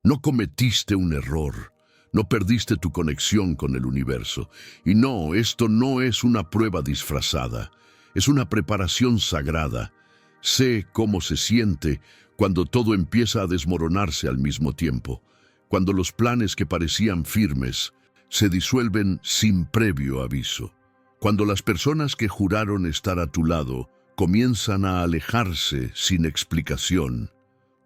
No cometiste un error, no perdiste tu conexión con el universo. Y no, esto no es una prueba disfrazada, es una preparación sagrada. Sé cómo se siente cuando todo empieza a desmoronarse al mismo tiempo, cuando los planes que parecían firmes se disuelven sin previo aviso, cuando las personas que juraron estar a tu lado comienzan a alejarse sin explicación,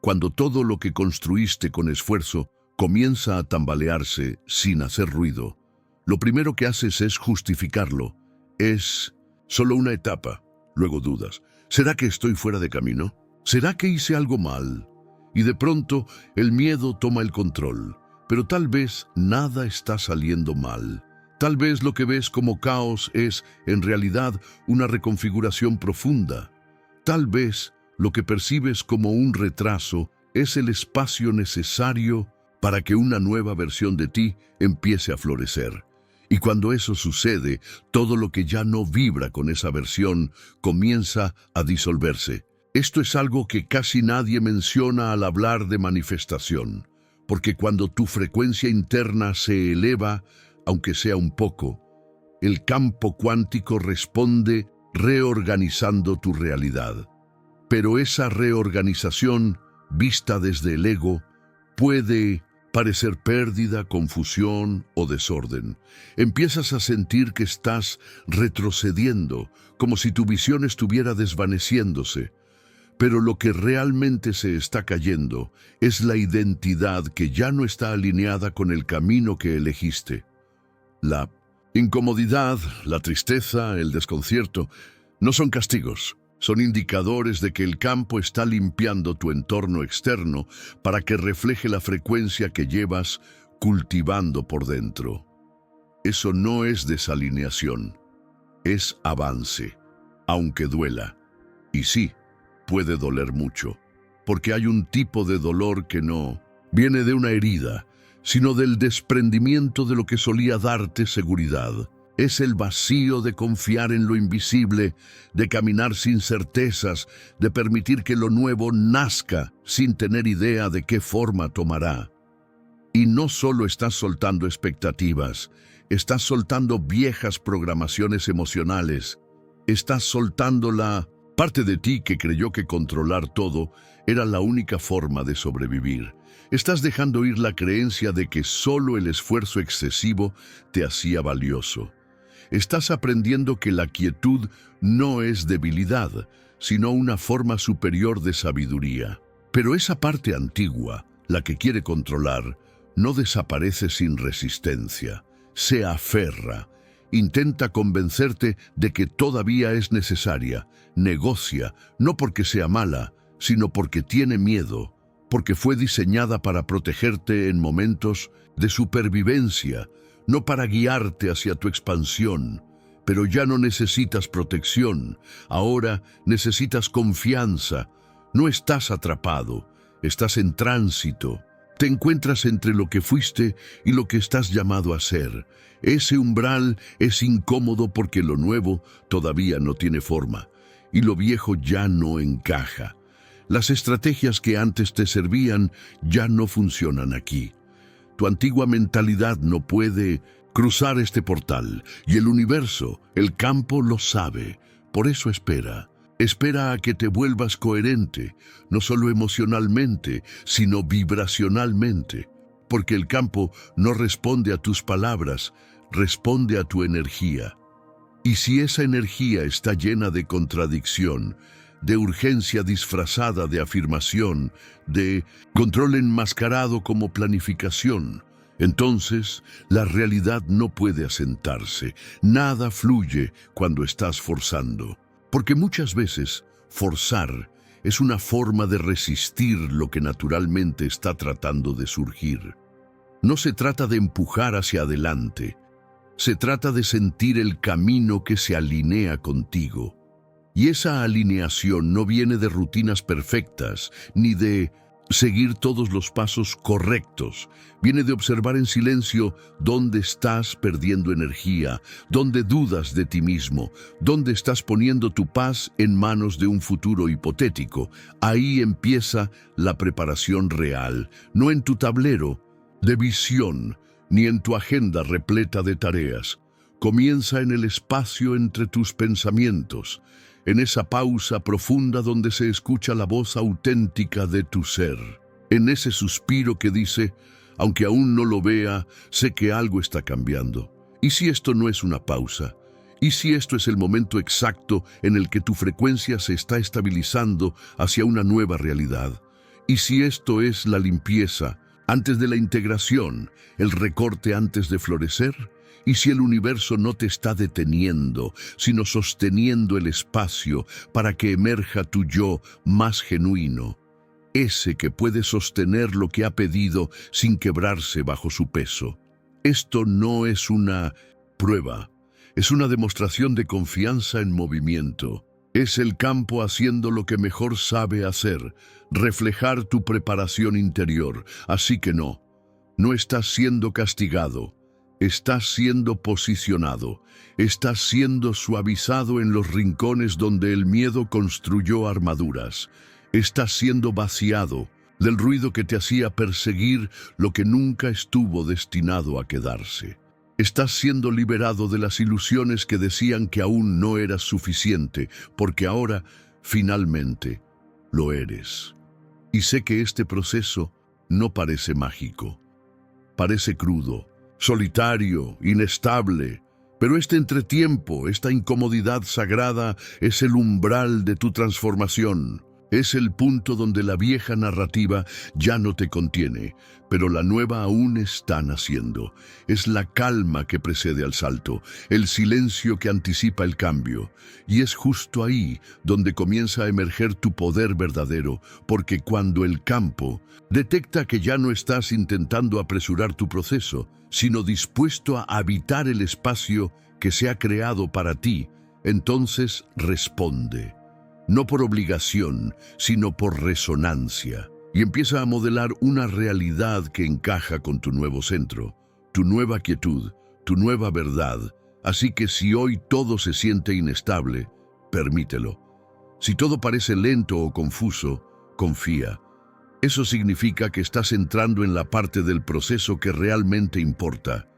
cuando todo lo que construiste con esfuerzo comienza a tambalearse sin hacer ruido. Lo primero que haces es justificarlo. Es solo una etapa. Luego dudas. ¿Será que estoy fuera de camino? ¿Será que hice algo mal? Y de pronto el miedo toma el control. Pero tal vez nada está saliendo mal. Tal vez lo que ves como caos es, en realidad, una reconfiguración profunda. Tal vez lo que percibes como un retraso es el espacio necesario para que una nueva versión de ti empiece a florecer. Y cuando eso sucede, todo lo que ya no vibra con esa versión comienza a disolverse. Esto es algo que casi nadie menciona al hablar de manifestación, porque cuando tu frecuencia interna se eleva, aunque sea un poco, el campo cuántico responde reorganizando tu realidad. Pero esa reorganización, vista desde el ego, puede parecer pérdida, confusión o desorden. Empiezas a sentir que estás retrocediendo, como si tu visión estuviera desvaneciéndose. Pero lo que realmente se está cayendo es la identidad que ya no está alineada con el camino que elegiste. La incomodidad, la tristeza, el desconcierto, no son castigos. Son indicadores de que el campo está limpiando tu entorno externo para que refleje la frecuencia que llevas cultivando por dentro. Eso no es desalineación, es avance, aunque duela. Y sí, puede doler mucho, porque hay un tipo de dolor que no viene de una herida, sino del desprendimiento de lo que solía darte seguridad. Es el vacío de confiar en lo invisible, de caminar sin certezas, de permitir que lo nuevo nazca sin tener idea de qué forma tomará. Y no solo estás soltando expectativas, estás soltando viejas programaciones emocionales, estás soltando la parte de ti que creyó que controlar todo era la única forma de sobrevivir. Estás dejando ir la creencia de que solo el esfuerzo excesivo te hacía valioso. Estás aprendiendo que la quietud no es debilidad, sino una forma superior de sabiduría. Pero esa parte antigua, la que quiere controlar, no desaparece sin resistencia. Se aferra. Intenta convencerte de que todavía es necesaria. Negocia, no porque sea mala, sino porque tiene miedo, porque fue diseñada para protegerte en momentos de supervivencia, no para guiarte hacia tu expansión. Pero ya no necesitas protección, ahora necesitas confianza. No estás atrapado, estás en tránsito. Te encuentras entre lo que fuiste y lo que estás llamado a ser. Ese umbral es incómodo porque lo nuevo todavía no tiene forma y lo viejo ya no encaja. Las estrategias que antes te servían ya no funcionan aquí. Tu antigua mentalidad no puede cruzar este portal y el universo, el campo lo sabe. Por eso espera. Espera a que te vuelvas coherente, no solo emocionalmente, sino vibracionalmente. Porque el campo no responde a tus palabras, responde a tu energía. Y si esa energía está llena de contradicción, de urgencia disfrazada de afirmación, de control enmascarado como planificación, entonces la realidad no puede asentarse. Nada fluye cuando estás forzando. Porque muchas veces forzar es una forma de resistir lo que naturalmente está tratando de surgir. No se trata de empujar hacia adelante, se trata de sentir el camino que se alinea contigo. Y esa alineación no viene de rutinas perfectas, ni de seguir todos los pasos correctos. Viene de observar en silencio dónde estás perdiendo energía, dónde dudas de ti mismo, dónde estás poniendo tu paz en manos de un futuro hipotético. Ahí empieza la preparación real, no en tu tablero de visión, ni en tu agenda repleta de tareas. Comienza en el espacio entre tus pensamientos, en esa pausa profunda donde se escucha la voz auténtica de tu ser, en ese suspiro que dice, aunque aún no lo vea, sé que algo está cambiando. ¿Y si esto no es una pausa? ¿Y si esto es el momento exacto en el que tu frecuencia se está estabilizando hacia una nueva realidad? ¿Y si esto es la limpieza antes de la integración, el recorte antes de florecer? ¿Y si el universo no te está deteniendo, sino sosteniendo el espacio para que emerja tu yo más genuino? Ese que puede sostener lo que ha pedido sin quebrarse bajo su peso. Esto no es una prueba, es una demostración de confianza en movimiento. Es el campo haciendo lo que mejor sabe hacer, reflejar tu preparación interior. Así que no estás siendo castigado. Estás siendo posicionado, estás siendo suavizado en los rincones donde el miedo construyó armaduras. Estás siendo vaciado del ruido que te hacía perseguir lo que nunca estuvo destinado a quedarse. Estás siendo liberado de las ilusiones que decían que aún no eras suficiente, porque ahora, finalmente, lo eres. Y sé que este proceso no parece mágico, parece crudo, solitario, inestable, pero este entretiempo, esta incomodidad sagrada es el umbral de tu transformación. Es el punto donde la vieja narrativa ya no te contiene, pero la nueva aún está naciendo. Es la calma que precede al salto, el silencio que anticipa el cambio. Y es justo ahí donde comienza a emerger tu poder verdadero, porque cuando el campo detecta que ya no estás intentando apresurar tu proceso, sino dispuesto a habitar el espacio que se ha creado para ti, entonces responde. No por obligación, sino por resonancia, y empieza a modelar una realidad que encaja con tu nuevo centro, tu nueva quietud, tu nueva verdad. Así que si hoy todo se siente inestable, permítelo. Si todo parece lento o confuso, confía. Eso significa que estás entrando en la parte del proceso que realmente importa,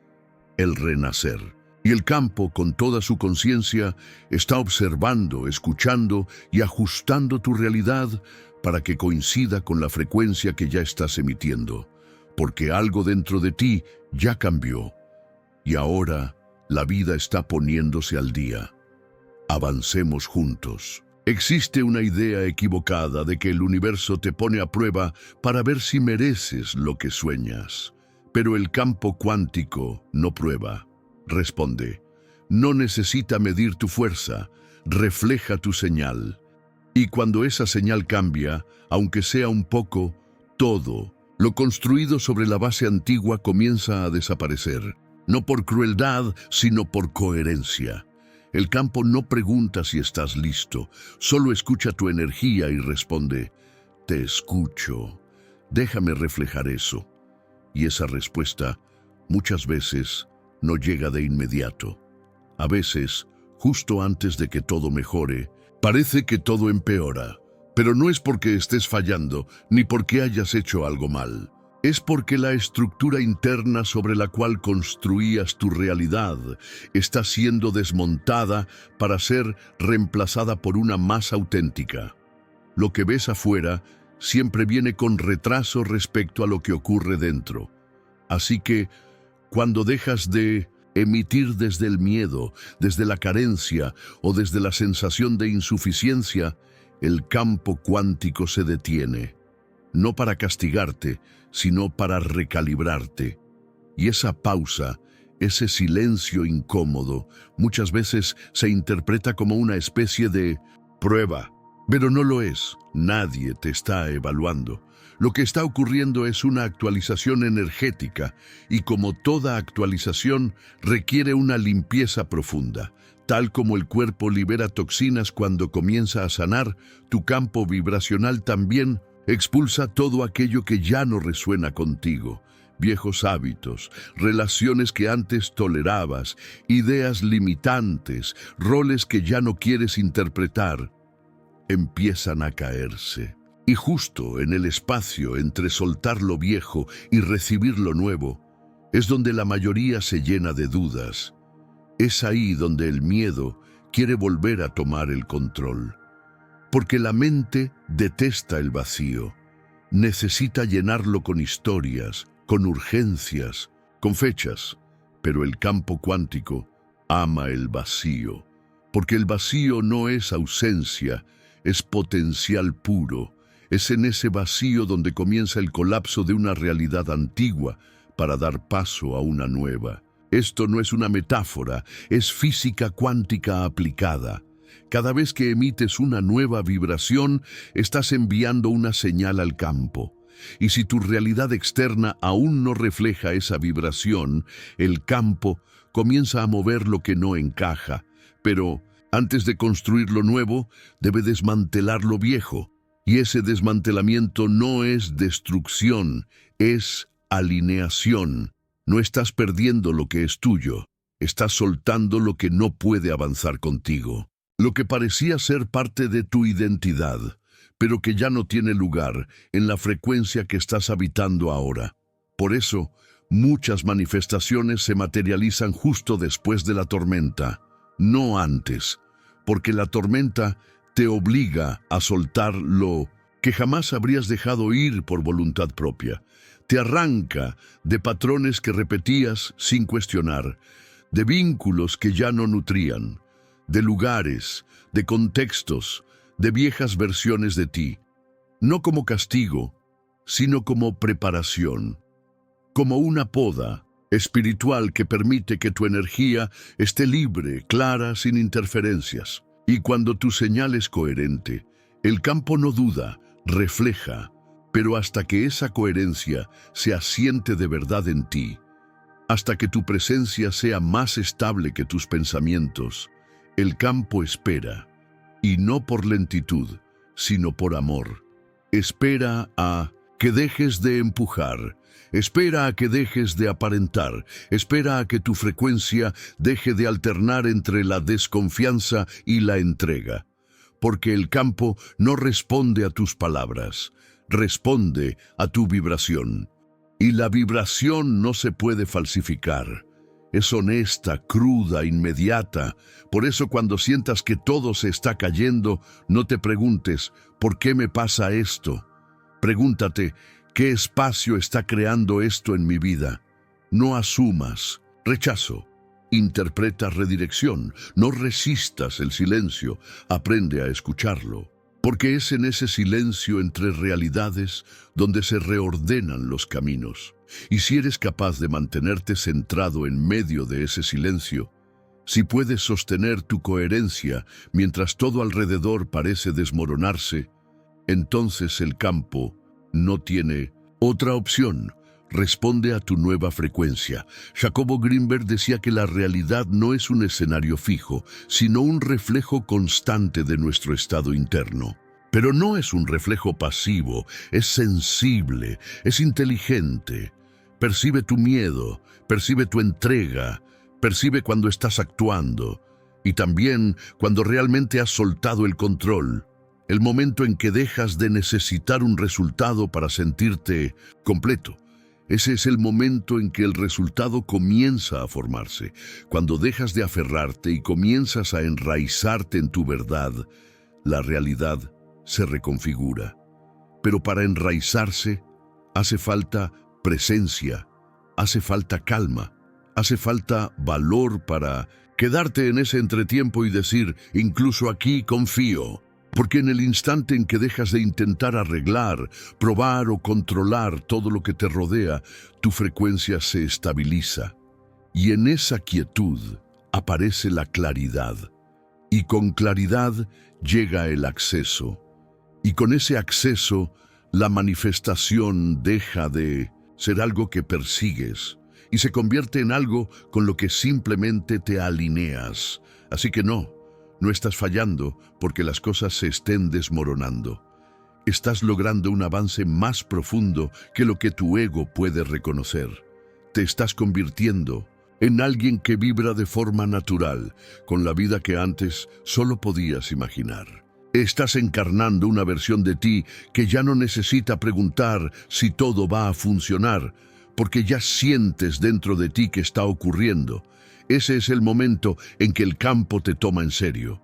el renacer. Y el campo, con toda su conciencia, está observando, escuchando y ajustando tu realidad para que coincida con la frecuencia que ya estás emitiendo, porque algo dentro de ti ya cambió y ahora la vida está poniéndose al día. Avancemos juntos. Existe una idea equivocada de que el universo te pone a prueba para ver si mereces lo que sueñas, pero el campo cuántico no prueba. Responde, no necesita medir tu fuerza, refleja tu señal. Y cuando esa señal cambia, aunque sea un poco, todo, lo construido sobre la base antigua comienza a desaparecer, no por crueldad, sino por coherencia. El campo no pregunta si estás listo, solo escucha tu energía y responde, te escucho, déjame reflejar eso. Y esa respuesta, muchas veces, no llega de inmediato. A veces, justo antes de que todo mejore, parece que todo empeora, pero no es porque estés fallando, ni porque hayas hecho algo mal. Es porque la estructura interna sobre la cual construías tu realidad está siendo desmontada para ser reemplazada por una más auténtica. Lo que ves afuera siempre viene con retraso respecto a lo que ocurre dentro. Así que, cuando dejas de emitir desde el miedo, desde la carencia o desde la sensación de insuficiencia, el campo cuántico se detiene, no para castigarte, sino para recalibrarte. Y esa pausa, ese silencio incómodo, muchas veces se interpreta como una especie de prueba, pero no lo es. Nadie te está evaluando. Lo que está ocurriendo es una actualización energética y como toda actualización requiere una limpieza profunda. Tal como el cuerpo libera toxinas cuando comienza a sanar, tu campo vibracional también Expulsa todo aquello que ya no resuena contigo. Viejos hábitos, relaciones que antes tolerabas, ideas limitantes, roles que ya no quieres interpretar, empiezan a caerse. Y justo en el espacio entre soltar lo viejo y recibir lo nuevo, es donde la mayoría se llena de dudas. Es ahí donde el miedo quiere volver a tomar el control. Porque la mente detesta el vacío. Necesita llenarlo con historias, con urgencias, con fechas. Pero el campo cuántico ama el vacío. Porque el vacío no es ausencia, es potencial puro. Es en ese vacío donde comienza el colapso de una realidad antigua para dar paso a una nueva. Esto no es una metáfora, es física cuántica aplicada. Cada vez que emites una nueva vibración, estás enviando una señal al campo. Y si tu realidad externa aún no refleja esa vibración, el campo comienza a mover lo que no encaja. Pero antes de construir lo nuevo, debe desmantelar lo viejo. Y ese desmantelamiento no es destrucción, es alineación. No estás perdiendo lo que es tuyo, estás soltando lo que no puede avanzar contigo. Lo que parecía ser parte de tu identidad, pero que ya no tiene lugar en la frecuencia que estás habitando ahora. Por eso, muchas manifestaciones se materializan justo después de la tormenta, no antes, porque la tormenta te obliga a soltar lo que jamás habrías dejado ir por voluntad propia. Te arranca de patrones que repetías sin cuestionar, de vínculos que ya no nutrían, de lugares, de contextos, de viejas versiones de ti. No como castigo, sino como preparación, como una poda espiritual que permite que tu energía esté libre, clara, sin interferencias. Y cuando tu señal es coherente, el campo no duda, refleja, pero hasta que esa coherencia se asiente de verdad en ti, hasta que tu presencia sea más estable que tus pensamientos, el campo espera, y no por lentitud, sino por amor. Espera a que dejes de empujar, espera a que dejes de aparentar, espera a que tu frecuencia deje de alternar entre la desconfianza y la entrega. Porque el campo no responde a tus palabras, responde a tu vibración. Y la vibración no se puede falsificar. Es honesta, cruda, inmediata. Por eso cuando sientas que todo se está cayendo, no te preguntes, ¿por qué me pasa esto? Pregúntate, ¿qué espacio está creando esto en mi vida? No asumas, rechazo. Interpreta redirección, no resistas el silencio, aprende a escucharlo. Porque es en ese silencio entre realidades donde se reordenan los caminos. Y si eres capaz de mantenerte centrado en medio de ese silencio, si puedes sostener tu coherencia mientras todo alrededor parece desmoronarse, entonces el campo no tiene otra opción. Responde a tu nueva frecuencia. Jacobo Greenberg decía que la realidad no es un escenario fijo, sino un reflejo constante de nuestro estado interno. Pero no es un reflejo pasivo, es sensible, es inteligente. Percibe tu miedo, percibe tu entrega, percibe cuando estás actuando y también cuando realmente has soltado el control. El momento en que dejas de necesitar un resultado para sentirte completo. Ese es el momento en que el resultado comienza a formarse. Cuando dejas de aferrarte y comienzas a enraizarte en tu verdad, la realidad se reconfigura. Pero para enraizarse hace falta presencia, hace falta calma, hace falta valor para quedarte en ese entretiempo y decir, incluso aquí confío. Porque en el instante en que dejas de intentar arreglar, probar o controlar todo lo que te rodea, tu frecuencia se estabiliza. Y en esa quietud aparece la claridad. Y con claridad llega el acceso. Y con ese acceso, la manifestación deja de ser algo que persigues y se convierte en algo con lo que simplemente te alineas. Así que no estás fallando porque las cosas se estén desmoronando. Estás logrando un avance más profundo que lo que tu ego puede reconocer. Te estás convirtiendo en alguien que vibra de forma natural, con la vida que antes solo podías imaginar. Estás encarnando una versión de ti que ya no necesita preguntar si todo va a funcionar, porque ya sientes dentro de ti que está ocurriendo. Ese es el momento en que el campo te toma en serio.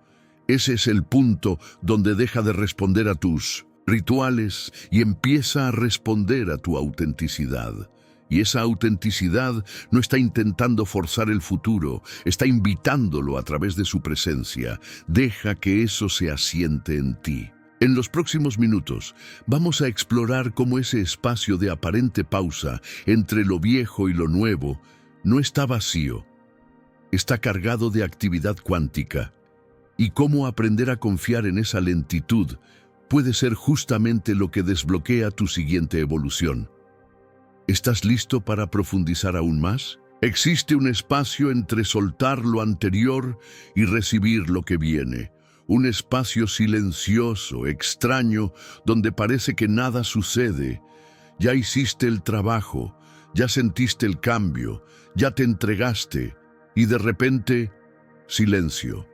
Ese es el punto donde deja de responder a tus rituales y empieza a responder a tu autenticidad. Y esa autenticidad no está intentando forzar el futuro, está invitándolo a través de su presencia. Deja que eso se asiente en ti. En los próximos minutos vamos a explorar cómo ese espacio de aparente pausa entre lo viejo y lo nuevo no está vacío, está cargado de actividad cuántica, y cómo aprender a confiar en esa lentitud puede ser justamente lo que desbloquea tu siguiente evolución. ¿Estás listo para profundizar aún más? Existe un espacio entre soltar lo anterior y recibir lo que viene. Un espacio silencioso, extraño, donde parece que nada sucede. Ya hiciste el trabajo, ya sentiste el cambio, ya te entregaste, y de repente, silencio,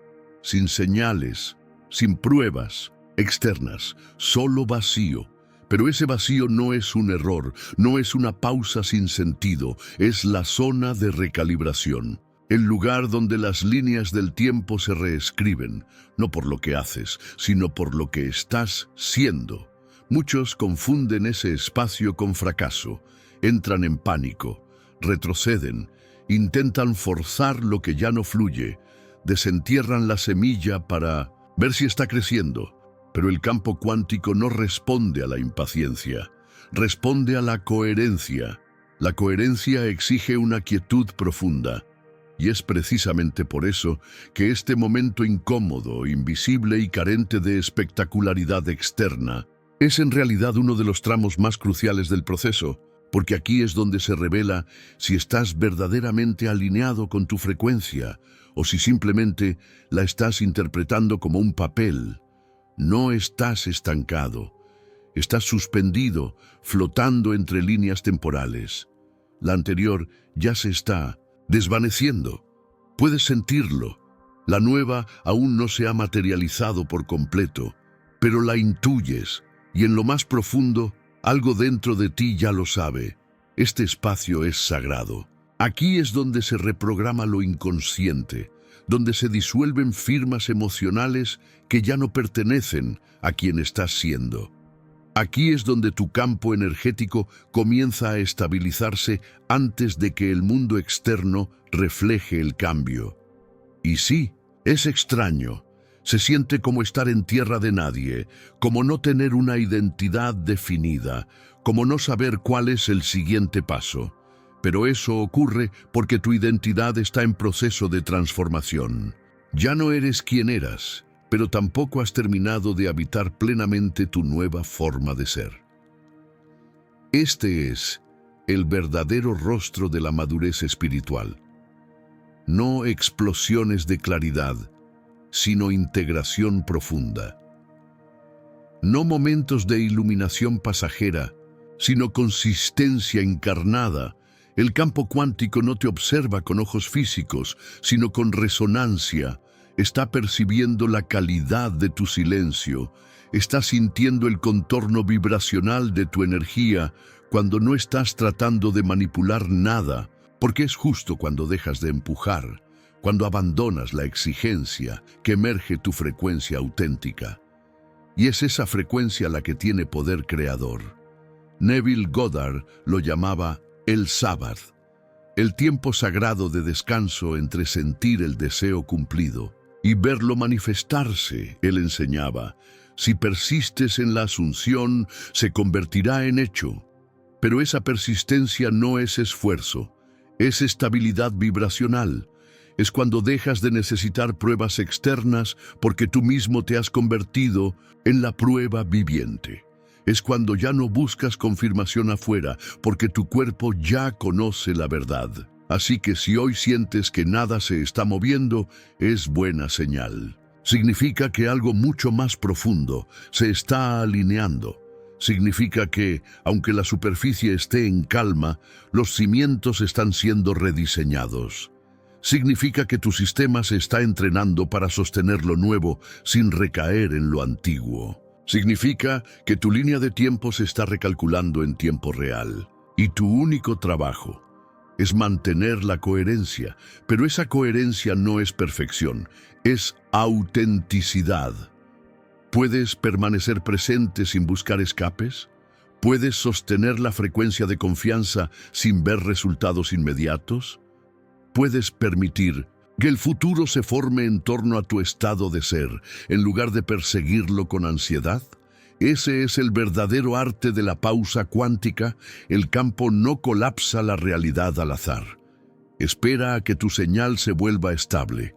sin señales, sin pruebas externas, solo vacío. Pero ese vacío no es un error, no es una pausa sin sentido, es la zona de recalibración. El lugar donde las líneas del tiempo se reescriben, no por lo que haces, sino por lo que estás siendo. Muchos confunden ese espacio con fracaso, entran en pánico, retroceden, intentan forzar lo que ya no fluye, desentierran la semilla para ver si está creciendo. Pero el campo cuántico no responde a la impaciencia, responde a la coherencia. La coherencia exige una quietud profunda. Y es precisamente por eso que este momento incómodo, invisible y carente de espectacularidad externa es en realidad uno de los tramos más cruciales del proceso, porque aquí es donde se revela si estás verdaderamente alineado con tu frecuencia o si simplemente la estás interpretando como un papel. No estás estancado, estás suspendido, flotando entre líneas temporales. La anterior ya se está desvaneciendo. Puedes sentirlo. La nueva aún no se ha materializado por completo, pero la intuyes, y en lo más profundo, algo dentro de ti ya lo sabe. Este espacio es sagrado. Aquí es donde se reprograma lo inconsciente, donde se disuelven firmas emocionales que ya no pertenecen a quien estás siendo. Aquí es donde tu campo energético comienza a estabilizarse antes de que el mundo externo refleje el cambio. Y sí, es extraño. Se siente como estar en tierra de nadie, como no tener una identidad definida, como no saber cuál es el siguiente paso. Pero eso ocurre porque tu identidad está en proceso de transformación. Ya no eres quien eras, pero tampoco has terminado de habitar plenamente tu nueva forma de ser. Este es el verdadero rostro de la madurez espiritual. No explosiones de claridad, sino integración profunda. No momentos de iluminación pasajera, sino consistencia encarnada. El campo cuántico no te observa con ojos físicos, sino con resonancia. Está percibiendo la calidad de tu silencio. Está sintiendo el contorno vibracional de tu energía cuando no estás tratando de manipular nada, porque es justo cuando dejas de empujar, cuando abandonas la exigencia, que emerge tu frecuencia auténtica. Y es esa frecuencia la que tiene poder creador. Neville Goddard lo llamaba el Sabbath, el tiempo sagrado de descanso entre sentir el deseo cumplido y verlo manifestarse. Él enseñaba, si persistes en la asunción, se convertirá en hecho. Pero esa persistencia no es esfuerzo, es estabilidad vibracional. Es cuando dejas de necesitar pruebas externas porque tú mismo te has convertido en la prueba viviente. Es cuando ya no buscas confirmación afuera, porque tu cuerpo ya conoce la verdad. Así que si hoy sientes que nada se está moviendo, es buena señal. Significa que algo mucho más profundo se está alineando. Significa que, aunque la superficie esté en calma, los cimientos están siendo rediseñados. Significa que tu sistema se está entrenando para sostener lo nuevo sin recaer en lo antiguo. Significa que tu línea de tiempo se está recalculando en tiempo real. Y tu único trabajo es mantener la coherencia. Pero esa coherencia no es perfección, es autenticidad. ¿Puedes permanecer presente sin buscar escapes? ¿Puedes sostener la frecuencia de confianza sin ver resultados inmediatos? ¿Puedes permitir que el futuro se forme en torno a tu estado de ser, en lugar de perseguirlo con ansiedad? Ese es el verdadero arte de la pausa cuántica. El campo no colapsa la realidad al azar. Espera a que tu señal se vuelva estable.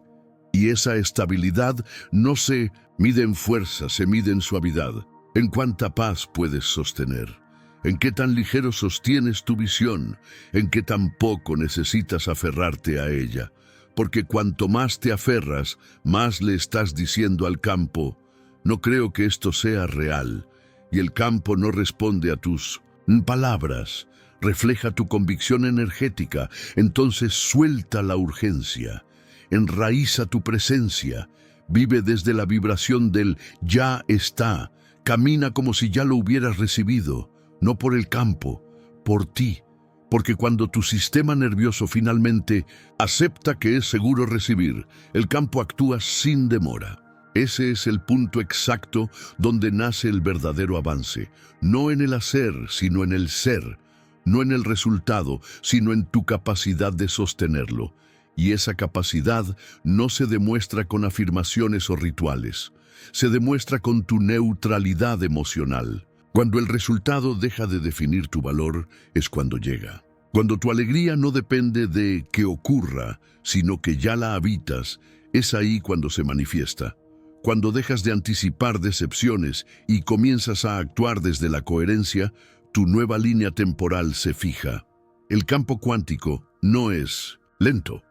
Y esa estabilidad no se mide en fuerza, se mide en suavidad. ¿En cuánta paz puedes sostener? ¿En qué tan ligero sostienes tu visión? ¿En qué tan poco necesitas aferrarte a ella? Porque cuanto más te aferras, más le estás diciendo al campo: no creo que esto sea real. Y el campo no responde a tus palabras, refleja tu convicción energética. Entonces suelta la urgencia, enraíza tu presencia, vive desde la vibración del ya está, camina como si ya lo hubieras recibido, no por el campo, por ti. Porque cuando tu sistema nervioso finalmente acepta que es seguro recibir, el campo actúa sin demora. Ese es el punto exacto donde nace el verdadero avance, no en el hacer, sino en el ser, no en el resultado, sino en tu capacidad de sostenerlo. Y esa capacidad no se demuestra con afirmaciones o rituales, se demuestra con tu neutralidad emocional. Cuando el resultado deja de definir tu valor, es cuando llega. Cuando tu alegría no depende de que ocurra, sino que ya la habitas, es ahí cuando se manifiesta. Cuando dejas de anticipar decepciones y comienzas a actuar desde la coherencia, tu nueva línea temporal se fija. El campo cuántico no es lento.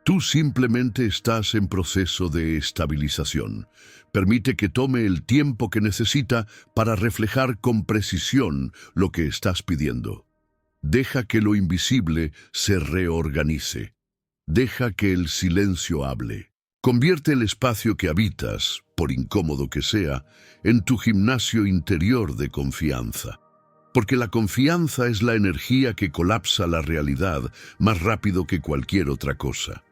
Tú simplemente estás en proceso de estabilización. Permite que tome el tiempo que necesita para reflejar con precisión lo que estás pidiendo. Deja que lo invisible se reorganice. Deja que el silencio hable. Convierte el espacio que habitas, por incómodo que sea, en tu gimnasio interior de confianza. Porque la confianza es la energía que colapsa la realidad más rápido que cualquier otra cosa.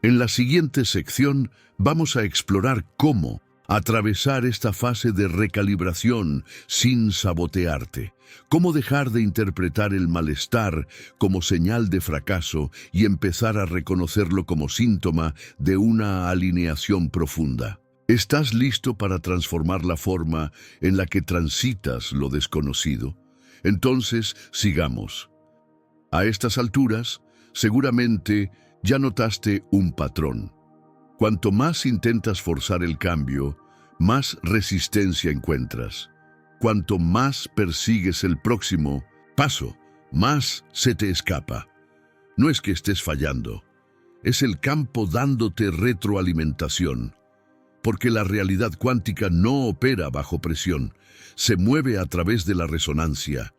En la siguiente sección vamos a explorar cómo atravesar esta fase de recalibración sin sabotearte, cómo dejar de interpretar el malestar como señal de fracaso y empezar a reconocerlo como síntoma de una alineación profunda. ¿Estás listo para transformar la forma en la que transitas lo desconocido? Entonces, sigamos. A estas alturas, seguramente ya notaste un patrón. Cuanto más intentas forzar el cambio, más resistencia encuentras. Cuanto más persigues el próximo paso, más se te escapa. No es que estés fallando, es el campo dándote retroalimentación. Porque la realidad cuántica no opera bajo presión, se mueve a través de la resonancia.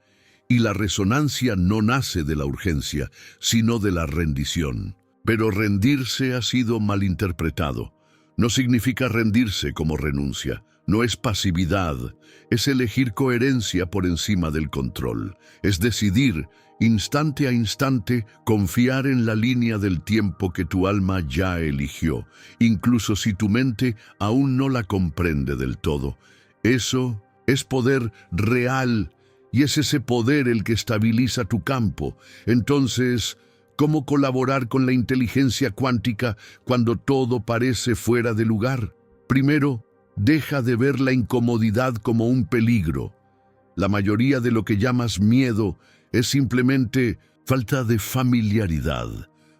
Y la resonancia no nace de la urgencia, sino de la rendición. Pero rendirse ha sido malinterpretado. No significa rendirse como renuncia, no es pasividad, es elegir coherencia por encima del control. Es decidir, instante a instante, confiar en la línea del tiempo que tu alma ya eligió, incluso si tu mente aún no la comprende del todo. Eso es poder real, y es ese poder el que estabiliza tu campo. Entonces, ¿cómo colaborar con la inteligencia cuántica cuando todo parece fuera de lugar? Primero, deja de ver la incomodidad como un peligro. La mayoría de lo que llamas miedo es simplemente falta de familiaridad.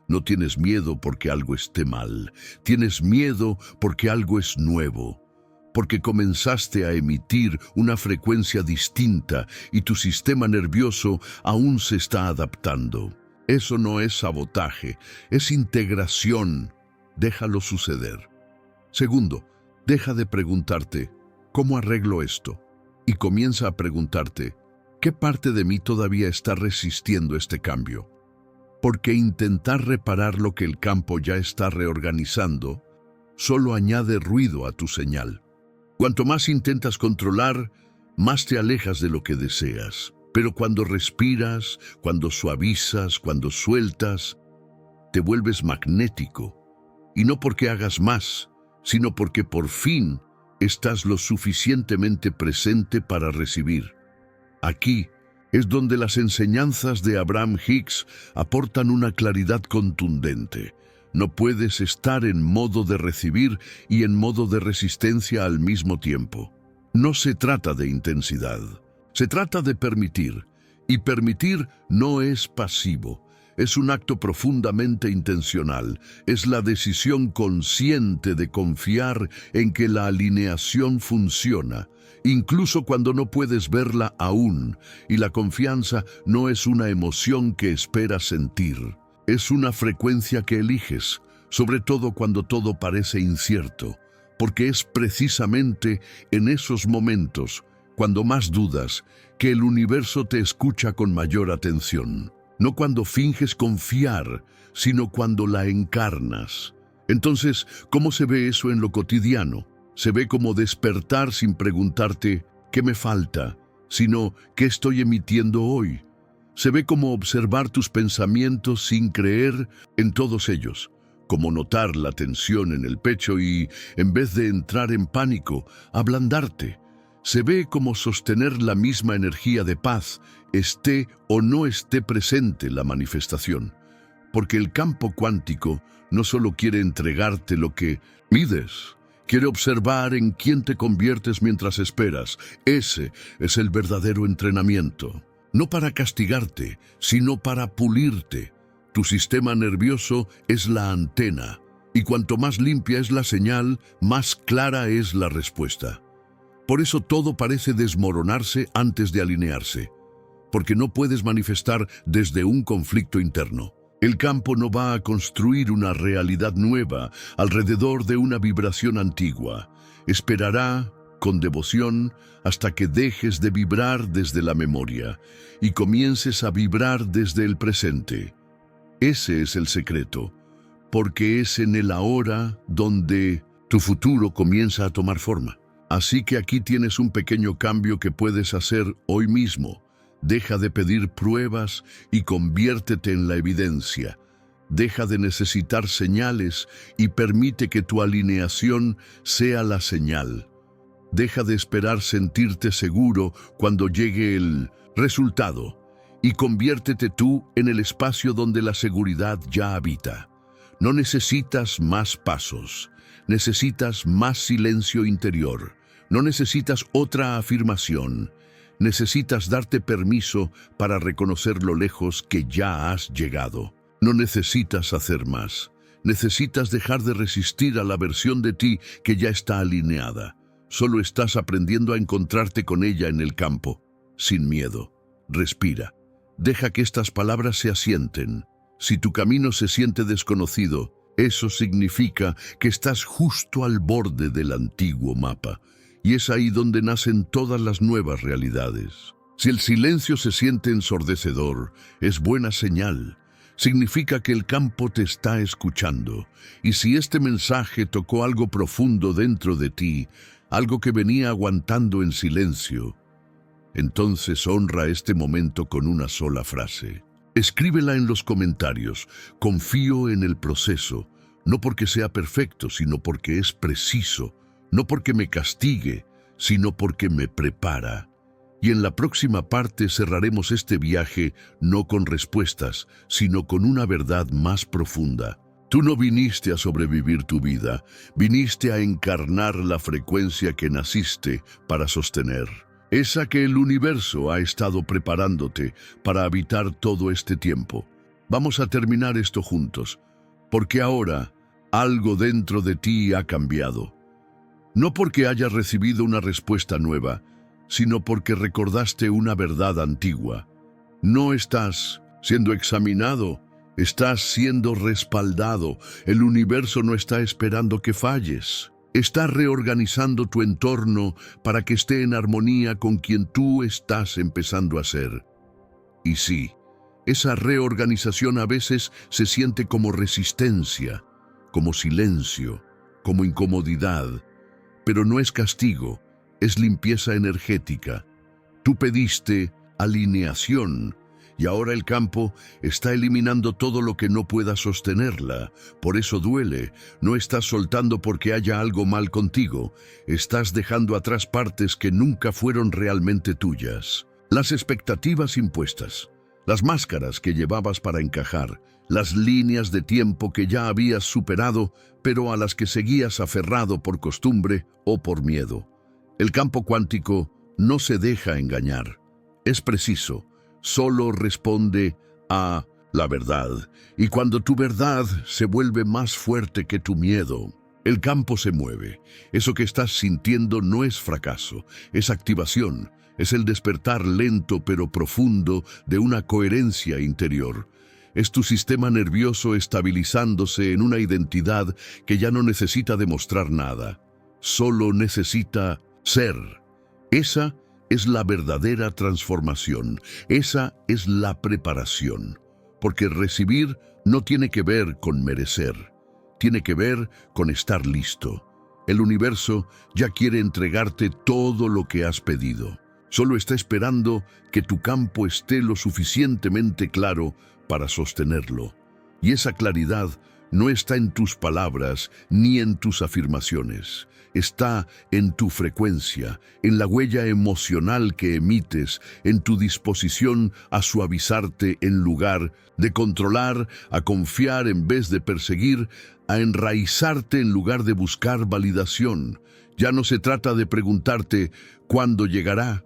No tienes miedo porque algo esté mal. Tienes miedo porque algo es nuevo. Porque comenzaste a emitir una frecuencia distinta y tu sistema nervioso aún se está adaptando. Eso no es sabotaje, es integración. Déjalo suceder. Segundo, deja de preguntarte, ¿cómo arreglo esto? Y comienza a preguntarte, ¿qué parte de mí todavía está resistiendo este cambio? Porque intentar reparar lo que el campo ya está reorganizando solo añade ruido a tu señal. Cuanto más intentas controlar, más te alejas de lo que deseas. Pero cuando respiras, cuando suavizas, cuando sueltas, te vuelves magnético. Y no porque hagas más, sino porque por fin estás lo suficientemente presente para recibir. Aquí es donde las enseñanzas de Abraham Hicks aportan una claridad contundente. No puedes estar en modo de recibir y en modo de resistencia al mismo tiempo. No se trata de intensidad, se trata de permitir. Y permitir no es pasivo, es un acto profundamente intencional. Es la decisión consciente de confiar en que la alineación funciona, incluso cuando no puedes verla aún. Y la confianza no es una emoción que esperas sentir. Es una frecuencia que eliges, sobre todo cuando todo parece incierto, porque es precisamente en esos momentos, cuando más dudas, que el universo te escucha con mayor atención. No cuando finges confiar, sino cuando la encarnas. Entonces, ¿cómo se ve eso en lo cotidiano? Se ve como despertar sin preguntarte ¿qué me falta?, sino ¿qué estoy emitiendo hoy? Se ve como observar tus pensamientos sin creer en todos ellos, como notar la tensión en el pecho y, en vez de entrar en pánico, ablandarte. Se ve como sostener la misma energía de paz, esté o no esté presente la manifestación. Porque el campo cuántico no solo quiere entregarte lo que mides, quiere observar en quién te conviertes mientras esperas. Ese es el verdadero entrenamiento. No para castigarte, sino para pulirte. Tu sistema nervioso es la antena, y cuanto más limpia es la señal, más clara es la respuesta. Por eso todo parece desmoronarse antes de alinearse, porque no puedes manifestar desde un conflicto interno. El campo no va a construir una realidad nueva alrededor de una vibración antigua. Esperará con devoción hasta que dejes de vibrar desde la memoria y comiences a vibrar desde el presente. Ese es el secreto, porque es en el ahora donde tu futuro comienza a tomar forma. Así que aquí tienes un pequeño cambio que puedes hacer hoy mismo. Deja de pedir pruebas y conviértete en la evidencia. Deja de necesitar señales y permite que tu alineación sea la señal. Deja de esperar sentirte seguro cuando llegue el resultado y conviértete tú en el espacio donde la seguridad ya habita. No necesitas más pasos, necesitas más silencio interior. No necesitas otra afirmación. Necesitas darte permiso para reconocer lo lejos que ya has llegado. No necesitas hacer más. Necesitas dejar de resistir a la versión de ti que ya está alineada. Solo estás aprendiendo a encontrarte con ella en el campo. Sin miedo. Respira. Deja que estas palabras se asienten. Si tu camino se siente desconocido, eso significa que estás justo al borde del antiguo mapa. Y es ahí donde nacen todas las nuevas realidades. Si el silencio se siente ensordecedor, es buena señal. Significa que el campo te está escuchando. Y si este mensaje tocó algo profundo dentro de ti, algo que venía aguantando en silencio, entonces honra este momento con una sola frase. Escríbela en los comentarios. Confío en el proceso, no porque sea perfecto, sino porque es preciso. No porque me castigue, sino porque me prepara. Y en la próxima parte cerraremos este viaje no con respuestas, sino con una verdad más profunda. Tú no viniste a sobrevivir tu vida, viniste a encarnar la frecuencia que naciste para sostener. Esa que el universo ha estado preparándote para habitar todo este tiempo. Vamos a terminar esto juntos, porque ahora algo dentro de ti ha cambiado. No porque hayas recibido una respuesta nueva, sino porque recordaste una verdad antigua. No estás siendo examinado, estás siendo respaldado. El universo no está esperando que falles. Está reorganizando tu entorno para que esté en armonía con quien tú estás empezando a ser. Y sí, esa reorganización a veces se siente como resistencia, como silencio, como incomodidad, pero no es castigo, es limpieza energética. Tú pediste alineación y ahora el campo está eliminando todo lo que no pueda sostenerla. Por eso duele. No estás soltando porque haya algo mal contigo. Estás dejando atrás partes que nunca fueron realmente tuyas. Las expectativas impuestas, las máscaras que llevabas para encajar, las líneas de tiempo que ya habías superado, pero a las que seguías aferrado por costumbre o por miedo. El campo cuántico no se deja engañar. Es preciso, solo responde a la verdad. Y cuando tu verdad se vuelve más fuerte que tu miedo, el campo se mueve. Eso que estás sintiendo no es fracaso, es activación. Es el despertar lento pero profundo de una coherencia interior. Es tu sistema nervioso estabilizándose en una identidad que ya no necesita demostrar nada. Solo necesita ser. Esa es la verdadera transformación. Esa es la preparación. Porque recibir no tiene que ver con merecer. Tiene que ver con estar listo. El universo ya quiere entregarte todo lo que has pedido. Solo está esperando que tu campo esté lo suficientemente claro para sostenerlo. Y esa claridad no está en tus palabras ni en tus afirmaciones. Está en tu frecuencia, en la huella emocional que emites, en tu disposición a suavizarte en lugar de controlar, a confiar en vez de perseguir, a enraizarte en lugar de buscar validación. Ya no se trata de preguntarte ¿cuándo llegará?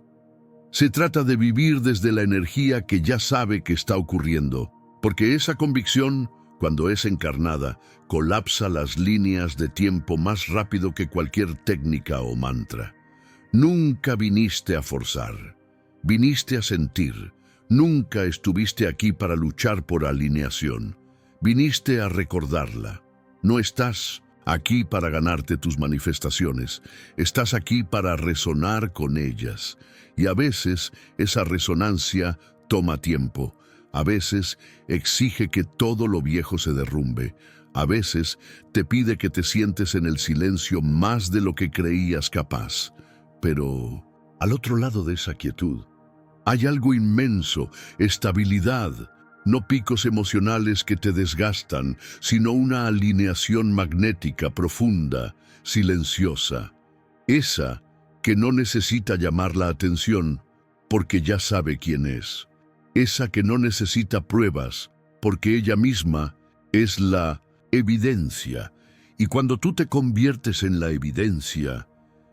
Se trata de vivir desde la energía que ya sabe que está ocurriendo, porque esa convicción, cuando es encarnada, colapsa las líneas de tiempo más rápido que cualquier técnica o mantra. Nunca viniste a forzar, viniste a sentir. Nunca estuviste aquí para luchar por alineación. Viniste a recordarla. No estás aquí para ganarte tus manifestaciones. Estás aquí para resonar con ellas. Y a veces esa resonancia toma tiempo. A veces exige que todo lo viejo se derrumbe. A veces te pide que te sientes en el silencio más de lo que creías capaz. Pero al otro lado de esa quietud hay algo inmenso, estabilidad. No picos emocionales que te desgastan, sino una alineación magnética profunda, silenciosa. Esa que no necesita llamar la atención, porque ya sabe quién es. Esa que no necesita pruebas, porque ella misma es la evidencia. Y cuando tú te conviertes en la evidencia,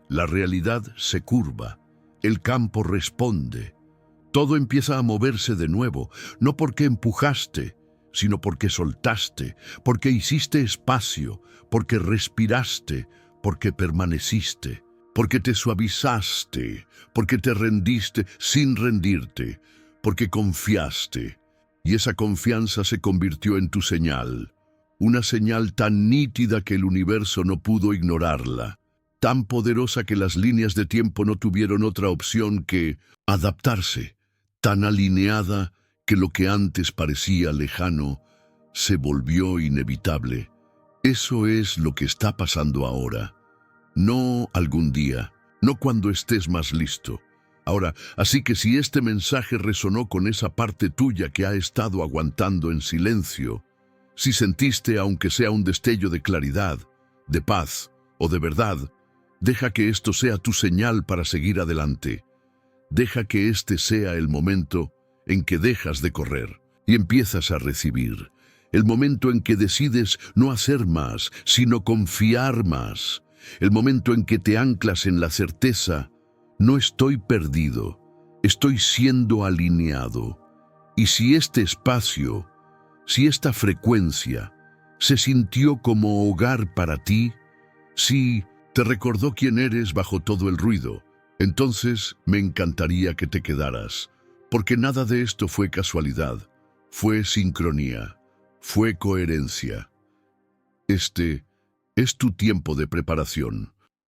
la realidad se curva, el campo responde. Todo empieza a moverse de nuevo, no porque empujaste, sino porque soltaste, porque hiciste espacio, porque respiraste, porque permaneciste, porque te suavizaste, porque te rendiste sin rendirte, porque confiaste. Y esa confianza se convirtió en tu señal, una señal tan nítida que el universo no pudo ignorarla, tan poderosa que las líneas de tiempo no tuvieron otra opción que adaptarse, tan alineada que lo que antes parecía lejano se volvió inevitable. Eso es lo que está pasando ahora. No algún día, no cuando estés más listo. Ahora, así que si este mensaje resonó con esa parte tuya que ha estado aguantando en silencio, si sentiste aunque sea un destello de claridad, de paz o de verdad, deja que esto sea tu señal para seguir adelante. Deja que este sea el momento en que dejas de correr y empiezas a recibir. El momento en que decides no hacer más, sino confiar más. El momento en que te anclas en la certeza, no estoy perdido, estoy siendo alineado. Y si este espacio, si esta frecuencia se sintió como hogar para ti, si te recordó quién eres bajo todo el ruido, entonces me encantaría que te quedaras, porque nada de esto fue casualidad, fue sincronía, fue coherencia. Este es tu tiempo de preparación.